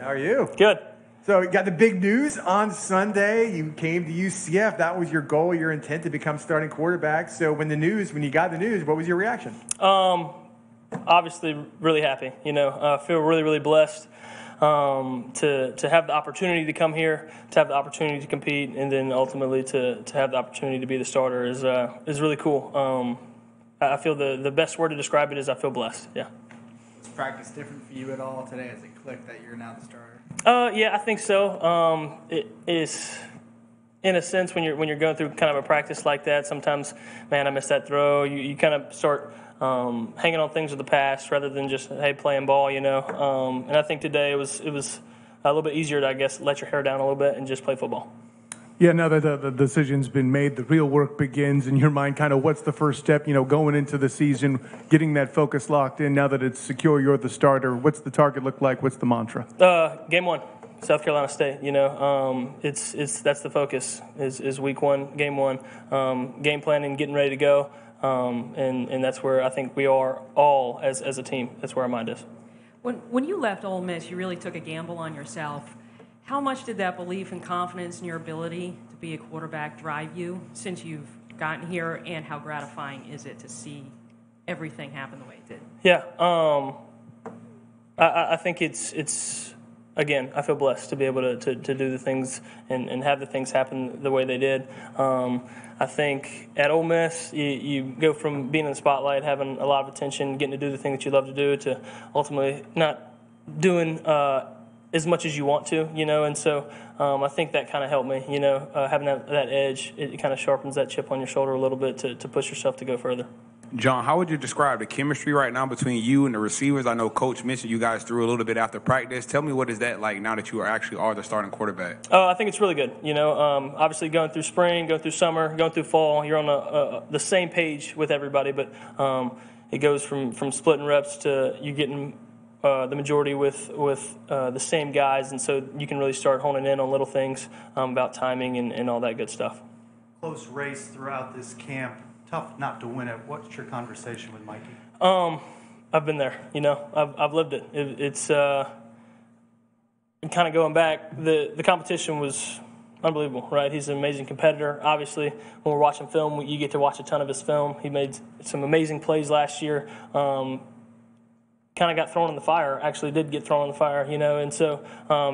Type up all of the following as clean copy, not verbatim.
How are you? Good. So you got the big news on Sunday. You came to UCF. That was your goal, your intent to become starting quarterback. So when you got the news, what was your reaction? Obviously, really happy. I feel really, really blessed to have the opportunity to come here, to have the opportunity to compete, and then ultimately to have the opportunity to be the starter is really cool. I feel the best word to describe it is I feel blessed. Yeah. Was practice different for you at all today? As it clicked that you're now the starter? Yeah, I think so. It is, in a sense, when you're going through kind of a practice like that, sometimes, man, I missed that throw. You kind of start hanging on things of the past rather than just, hey, playing ball, And I think today it was a little bit easier to, I guess, let your hair down a little bit and just play football. Yeah, now that the decision's been made, the real work begins in your mind. Kind of what's the first step, going into the season, getting that focus locked in now that it's secure, you're the starter. What's the target look like? What's the mantra? Game 1, South Carolina State, that's the focus is week 1, game 1, game planning, getting ready to go. And that's where I think we are all as a team. That's where our mind is. When you left Ole Miss, you really took a gamble on yourself. How much did that belief and confidence in your ability to be a quarterback drive you since you've gotten here, and how gratifying is it to see everything happen the way it did? Yeah, I think it's again, I feel blessed to be able to do the things and have the things happen the way they did. I think at Ole Miss, you go from being in the spotlight, having a lot of attention, getting to do the thing that you love to do, to ultimately not doing as much as you want to, and so I think that kind of helped me, having that edge, it kind of sharpens that chip on your shoulder a little bit to push yourself to go further. John, how would you describe the chemistry right now between you and the receivers? I know Coach mentioned you guys threw a little bit after practice. Tell me, what is that like now that you are the starting quarterback? I think it's really good. Obviously going through spring, going through summer, going through fall, you're on the same page with everybody, but it goes from splitting reps to you getting the majority with the same guys, and so you can really start honing in on little things about timing and all that good stuff. Close race throughout this camp. Tough not to win it. What's your conversation with Mikey? I've been there. I've lived it. It's kind of going back. The competition was unbelievable, right? He's an amazing competitor. Obviously, when we're watching film, you get to watch a ton of his film. He made some amazing plays last year. Kind of got thrown in the fire. Actually, did get thrown in the fire. And so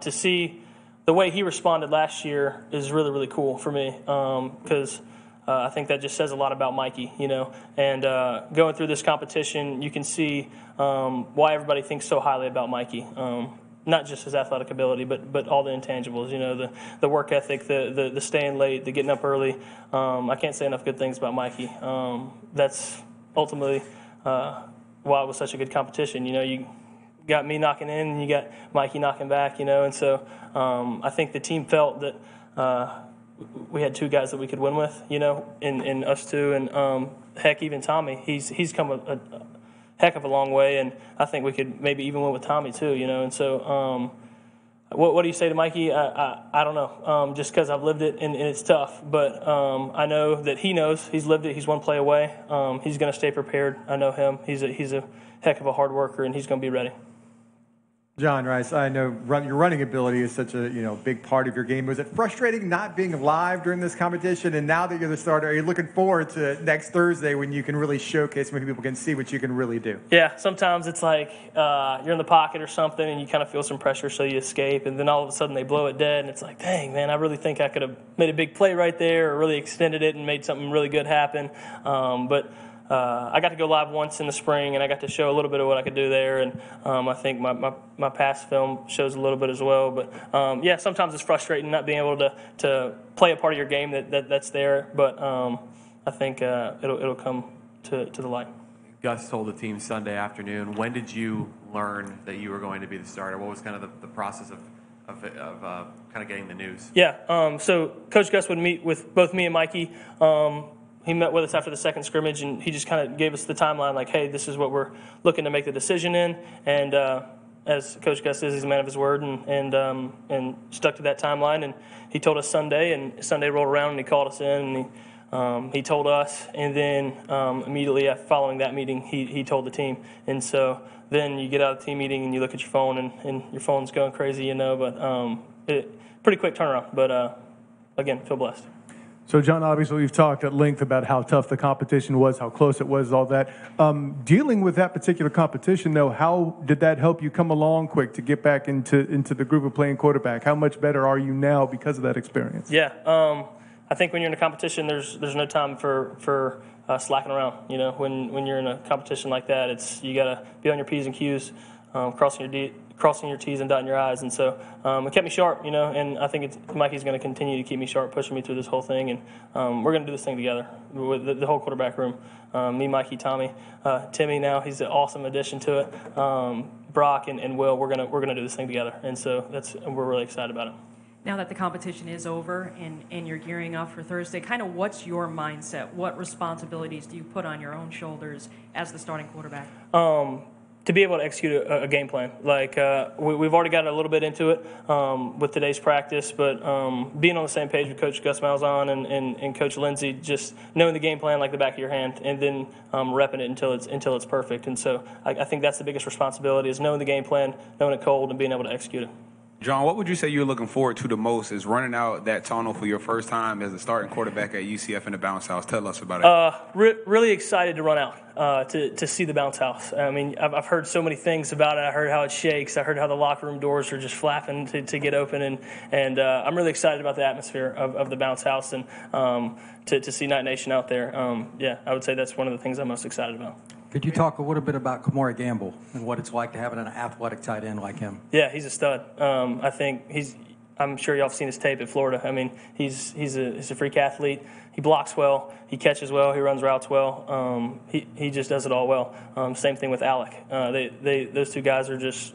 to see the way he responded last year is really, really cool for me because. I think that just says a lot about Mikey, and going through this competition, you can see why everybody thinks so highly about Mikey. Not just his athletic ability, but all the intangibles, the work ethic, the staying late, the getting up early. I can't say enough good things about Mikey. That's ultimately why it was such a good competition. You got me knocking in, and you got Mikey knocking back, and so I think the team felt that we had two guys that we could win with, in us two, and heck, even Tommy. He's come a heck of a long way, and I think we could maybe even win with Tommy too, And so, what do you say to Mikey? I don't know, just because I've lived it and it's tough, but I know that he knows he's lived it. He's one play away. He's going to stay prepared. I know him. He's a heck of a hard worker, and he's going to be ready. John Rhys, I know your running ability is such a big part of your game. Was it frustrating not being live during this competition? And now that you're the starter, are you looking forward to next Thursday when you can really showcase, when people can see what you can really do? Yeah, sometimes it's like you're in the pocket or something and you kind of feel some pressure, so you escape, and then all of a sudden they blow it dead, and it's like, dang, man, I really think I could have made a big play right there or really extended it and made something really good happen. But I got to go live once in the spring, and I got to show a little bit of what I could do there, and I think my past film shows a little bit as well. But, yeah, sometimes it's frustrating not being able to play a part of your game that's there, but I think it'll come to the light. Gus told the team Sunday afternoon. When did you learn that you were going to be the starter? What was kind of the process of kind of getting the news? Yeah, so Coach Gus would meet with both me and Mikey. He met with us after the second scrimmage, and he just kind of gave us the timeline, like, hey, this is what we're looking to make the decision in. And as Coach Gus is, he's a man of his word, and stuck to that timeline. And he told us Sunday, and Sunday rolled around, and he called us in, and he told us. And then immediately following that meeting, he told the team. And so then you get out of the team meeting and you look at your phone and your phone's going crazy, but pretty quick turnaround. But again, feel blessed. So, John, obviously we've talked at length about how tough the competition was, how close it was, all that. Dealing with that particular competition, though, how did that help you come along quick to get back into the groove of playing quarterback? How much better are you now because of that experience? Yeah, I think when you're in a competition, there's no time for slacking around. When you're in a competition like that, you got to be on your P's and Q's, crossing your T's and dotting your I's, and so it kept me sharp, and I think Mikey's going to continue to keep me sharp, pushing me through this whole thing, and we're going to do this thing together with the whole quarterback room, me, Mikey, Tommy, Timmy. Now he's an awesome addition to it. Brock and Will, we're gonna do this thing together, and so we're really excited about it. Now that the competition is over and you're gearing up for Thursday, kind of what's your mindset? What responsibilities do you put on your own shoulders as the starting quarterback? To be able to execute a game plan. Like we've already gotten a little bit into it with today's practice, but being on the same page with Coach Gus Malzahn and Coach Lindsey, just knowing the game plan like the back of your hand, and then repping it until it's perfect. And so I think that's the biggest responsibility, is knowing the game plan, knowing it cold, and being able to execute it. John, what would you say you're looking forward to the most is running out that tunnel for your first time as a starting quarterback at UCF in the bounce house? Tell us about it. Really excited to run out to see the bounce house. I mean, I've heard so many things about it. I heard how it shakes. I heard how the locker room doors are just flapping to get open, and I'm really excited about the atmosphere of the bounce house and to see Night Nation out there. I would say that's one of the things I'm most excited about. Could you talk a little bit about Kamari Gamble and what it's like to have an athletic tight end like him? Yeah, he's a stud. I think I'm sure y'all have seen his tape at Florida. I mean, he's a freak athlete. He blocks well. He catches well. He runs routes well. He just does it all well. Same thing with Alec. Those two guys are just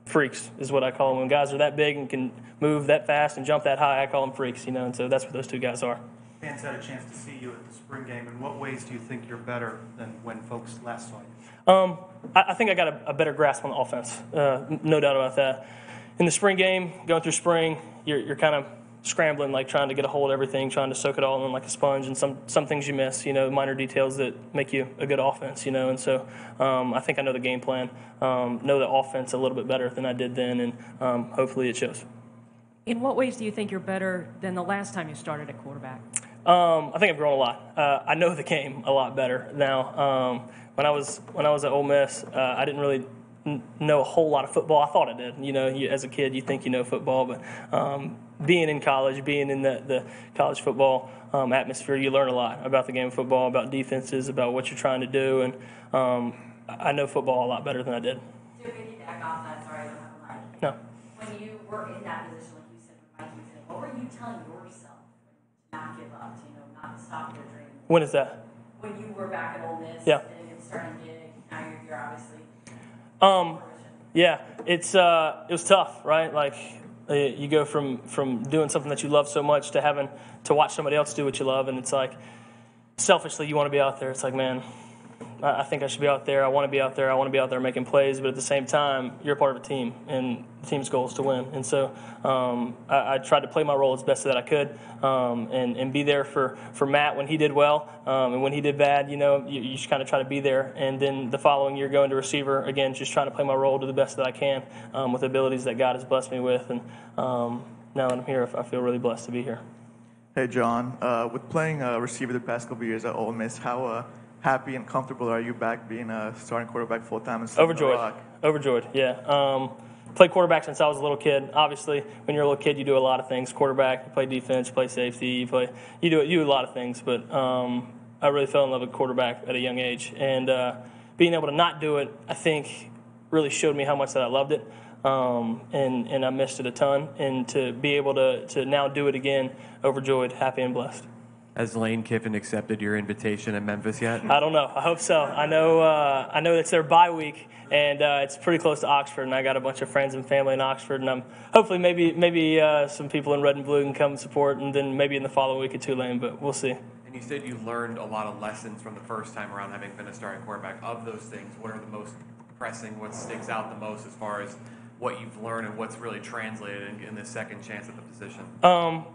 freaks, is what I call them. When guys are that big and can move that fast and jump that high, I call them freaks. And so that's what those two guys are. Fans had a chance to see you at the spring game. In what ways do you think you're better than when folks last saw you? I think I got a better grasp on the offense, no doubt about that. In the spring game, going through spring, you're kind of scrambling, like trying to get a hold of everything, trying to soak it all in like a sponge, and some things you miss, minor details that make you a good offense, and so I think I know the game plan, know the offense a little bit better than I did then, and hopefully it shows. In what ways do you think you're better than the last time you started at quarterback? I think I've grown a lot. I know the game a lot better now. When I was at Ole Miss, I didn't really know a whole lot of football. I thought I did. As a kid, you think you know football, but being in college, being in the college football atmosphere, you learn a lot about the game of football, about defenses, about what you're trying to do, and I know football a lot better than I did. To piggyback off that, sorry, I don't have a mic. No. When you were in that position, like you said, with Mikey, what were you telling yourself to not give up, not to stop your dream? When is that? When you were back at Ole Miss, yeah. And you're starting to get, now you're obviously. Yeah, it was tough, right? Like you go from doing something that you love so much to having to watch somebody else do what you love, and it's like selfishly you want to be out there. It's like, man, I think I should be out there. I want to be out there. I want to be out there making plays. But at the same time, you're a part of a team, and the team's goal is to win. And so I tried to play my role as best that I could and be there for Matt when he did well. And when he did bad, you just kind of try to be there. And then the following year going to receiver, again, just trying to play my role to the best that I can with the abilities that God has blessed me with. And now that I'm here, I feel really blessed to be here. Hey, John. With playing receiver the past couple of years at Ole Miss, how happy and comfortable are you back being a starting quarterback full-time? Overjoyed, yeah. Played quarterback since I was a little kid. Obviously, when you're a little kid, you do a lot of things. Quarterback, you play defense, you play safety, you do a lot of things. But I really fell in love with quarterback at a young age. And being able to not do it, I think, really showed me how much that I loved it. And I missed it a ton. And to be able to now do it again, overjoyed, happy, and blessed. Has Lane Kiffin accepted your invitation at Memphis yet? I don't know. I hope so. I know it's their bye week, and it's pretty close to Oxford, and I got a bunch of friends and family in Oxford, and I'm hopefully maybe some people in red and blue can come support, and then maybe in the following week at Tulane, but we'll see. And you said you learned a lot of lessons from the first time around having been a starting quarterback. Of those things, what are the most pressing, what sticks out the most as far as what you've learned and what's really translated in this second chance at the position?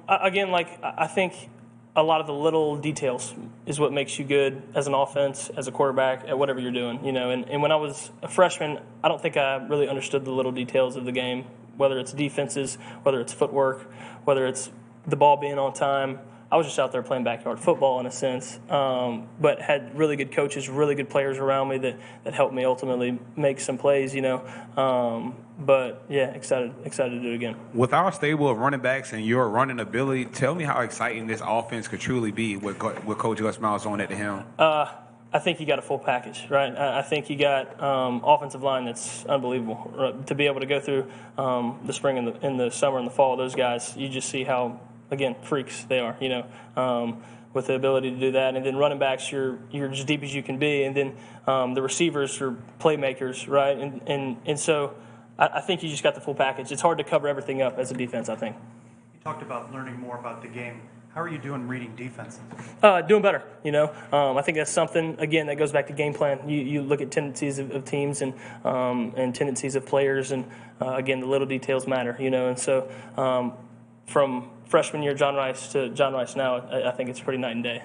Again, I think a lot of the little details is what makes you good as an offense, as a quarterback, at whatever you're doing. And when I was a freshman, I don't think I really understood the little details of the game, whether it's defenses, whether it's footwork, whether it's the ball being on time. I was just out there playing backyard football in a sense, but had really good coaches, really good players around me that helped me ultimately make some plays, But, yeah, excited to do it again. With our stable of running backs and your running ability, tell me how exciting this offense could truly be with Coach Gus Malzahn at the helm. I think you got a full package, right? I think you got offensive line that's unbelievable. Right? To be able to go through the spring and the summer and the fall, those guys, you just see how, again, freaks they are, with the ability to do that. And then running backs, you're as deep as you can be. And then the receivers are playmakers, right? And so I think you just got the full package. It's hard to cover everything up as a defense, I think. You talked about learning more about the game. How are you doing reading defenses? Doing better, I think that's something, again, that goes back to game plan. You look at tendencies of teams and tendencies of players, and, again, the little details matter, And so from freshman year John Rhys to John Rhys now, I think it's pretty night and day.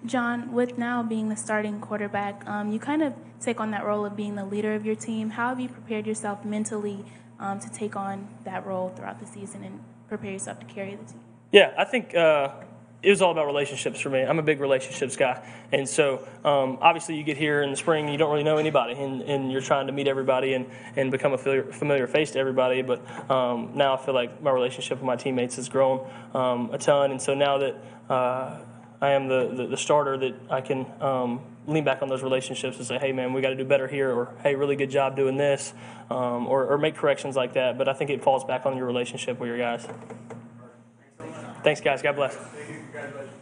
John, with now being the starting quarterback, you kind of take on that role of being the leader of your team. How have you prepared yourself mentally to take on that role throughout the season and prepare yourself to carry the team? Yeah, I think it was all about relationships for me. I'm a big relationships guy. And so obviously you get here in the spring, you don't really know anybody, and you're trying to meet everybody and become a familiar face to everybody. But now I feel like my relationship with my teammates has grown a ton. And so now that I am the starter, that I can lean back on those relationships and say, hey, man, we got to do better here, or hey, really good job doing this, or make corrections like that. But I think it falls back on your relationship with your guys. Thanks, guys. God bless. Thank you. Congratulations.